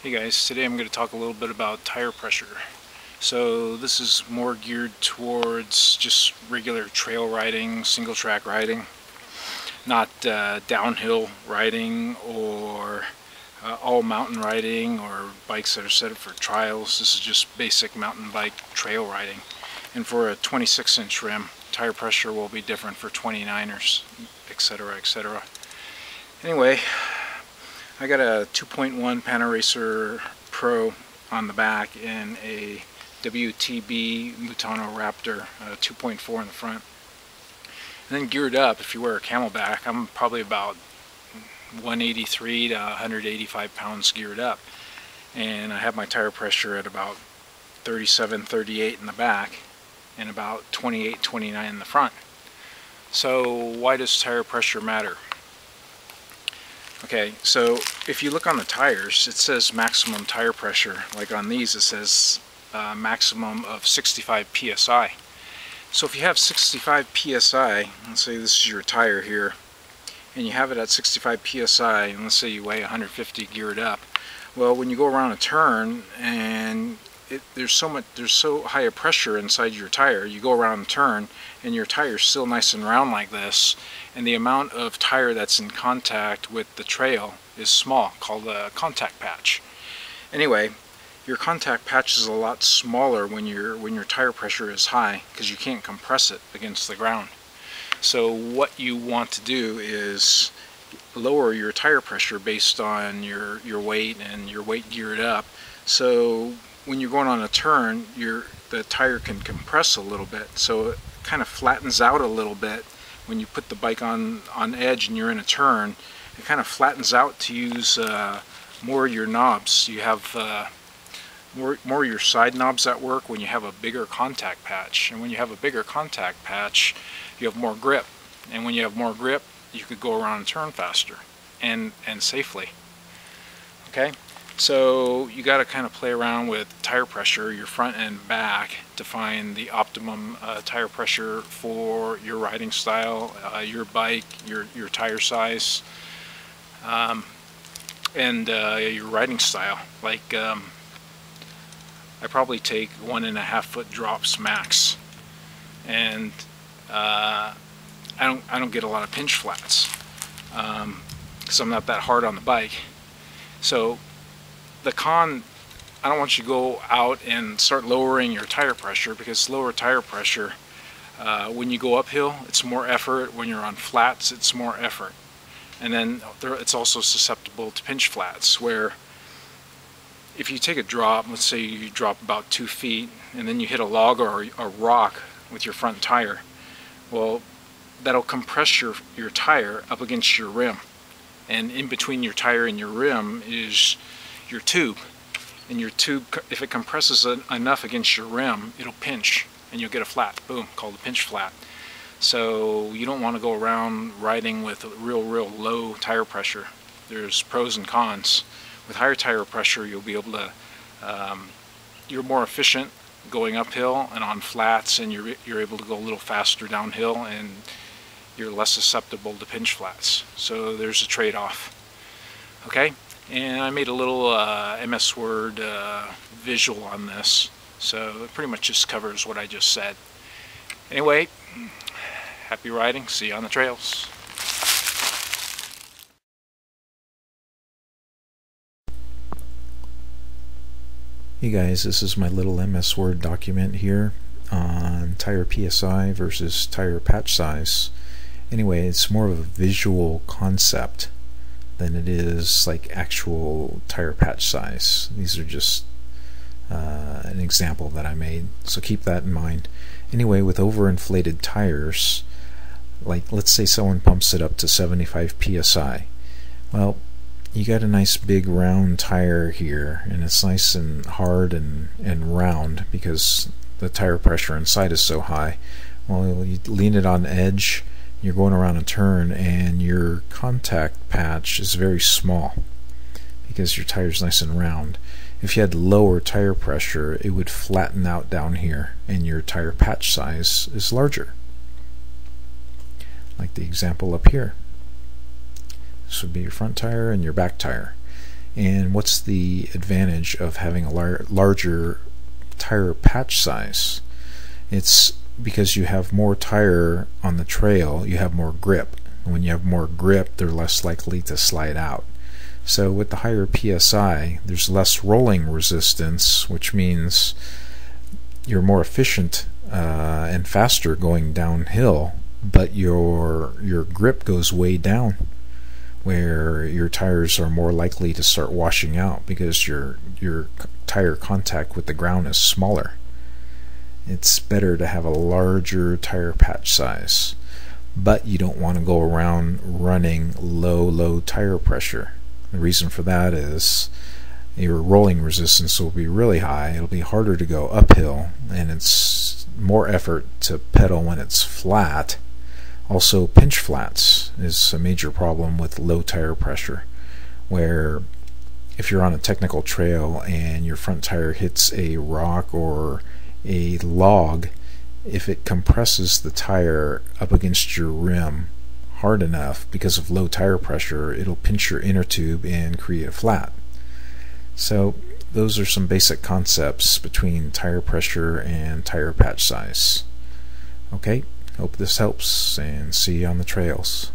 Hey guys, today I'm going to talk a little bit about tire pressure. So this is more geared towards just regular trail riding, single track riding, not downhill riding or all mountain riding or bikes that are set up for trials. This is just basic mountain bike trail riding. And for a 26-inch rim, tire pressure will be different for 29ers, etc., etc. Anyway, I got a 2.1 Panaracer Pro on the back and a WTB Mutano Raptor 2.4 in the front. And then geared up, if you wear a Camelback, I'm probably about 183 to 185 pounds geared up. And I have my tire pressure at about 37, 38 in the back and about 28, 29 in the front. So why does tire pressure matter? Okay, so if you look on the tires, it says maximum tire pressure. Like on these, it says maximum of 65 psi. So if you have 65 psi, let's say this is your tire here, and you have it at 65 psi, and let's say you weigh 150 geared up. Well, when you go around a turn and there's so high a pressure inside your tire, you go around the turn and your tire's still nice and round like this, and the amount of tire that's in contact with the trail is small, called a contact patch. Anyway, your contact patch is a lot smaller when your tire pressure is high because you can't compress it against the ground. So what you want to do is lower your tire pressure based on your weight and your weight geared up. So when you're going on a turn, the tire can compress a little bit, so it kind of flattens out a little bit. When you put the bike on edge and you're in a turn, it kind of flattens out to use more of your knobs. You have more of your side knobs at work when you have a bigger contact patch. And when you have a bigger contact patch, you have more grip. And when you have more grip, you could go around and turn faster and safely. Okay? So you got to kind of play around with tire pressure, your front and back, to find the optimum tire pressure for your riding style, your bike, your tire size, and your riding style. Like I probably take 1.5 foot drops max, and I don't get a lot of pinch flats because I'm not that hard on the bike. So the con, I don't want you to go out and start lowering your tire pressure, because lower tire pressure, when you go uphill, it's more effort. When you're on flats, it's more effort. And then it's also susceptible to pinch flats, where if you take a drop, let's say you drop about 2 feet, and then you hit a log or a rock with your front tire, well, that'll compress your tire up against your rim. And in between your tire and your rim is your tube, and your tube, if it compresses enough against your rim, it'll pinch and you'll get a flat, boom, called a pinch flat. So you don't want to go around riding with real low tire pressure. There's pros and cons. With higher tire pressure, you'll be able to you're more efficient going uphill and on flats, and you're able to go a little faster downhill, and you're less susceptible to pinch flats. So there's a trade-off. Okay? And I made a little MS Word visual on this, so it pretty much just covers what I just said. Anyway, happy riding. See you on the trails. Hey guys, this is my little MS Word document here on tire PSI versus tire patch size. Anyway, it's more of a visual concept than it is like actual tire patch size. These are just an example that I made, so keep that in mind. Anyway, with overinflated tires, like let's say someone pumps it up to 75 psi. Well, you got a nice big round tire here, and it's nice and hard and round because the tire pressure inside is so high. Well, you lean it on edge, you're going around a turn, and your contact patch is very small because your tire's nice and round. If you had lower tire pressure, it would flatten out down here and your tire patch size is larger, like the example up here. This would be your front tire and your back tire. And what's the advantage of having a larger tire patch size? It's because you have more tire on the trail, you have more grip. When you have more grip, they're less likely to slide out. So with the higher PSI, there's less rolling resistance, which means you're more efficient and faster going downhill, but your grip goes way down, where your tires are more likely to start washing out because your tire contact with the ground is smaller. It's better to have a larger tire patch size, but you don't want to go around running low tire pressure. The reason for that is your rolling resistance will be really high. It'll be harder to go uphill, and it's more effort to pedal when it's flat. Also, pinch flats is a major problem with low tire pressure, where if you're on a technical trail and your front tire hits a rock or a log, if it compresses the tire up against your rim hard enough because of low tire pressure, it'll pinch your inner tube and create a flat. So those are some basic concepts between tire pressure and tire patch size. Okay, hope this helps, and see you on the trails.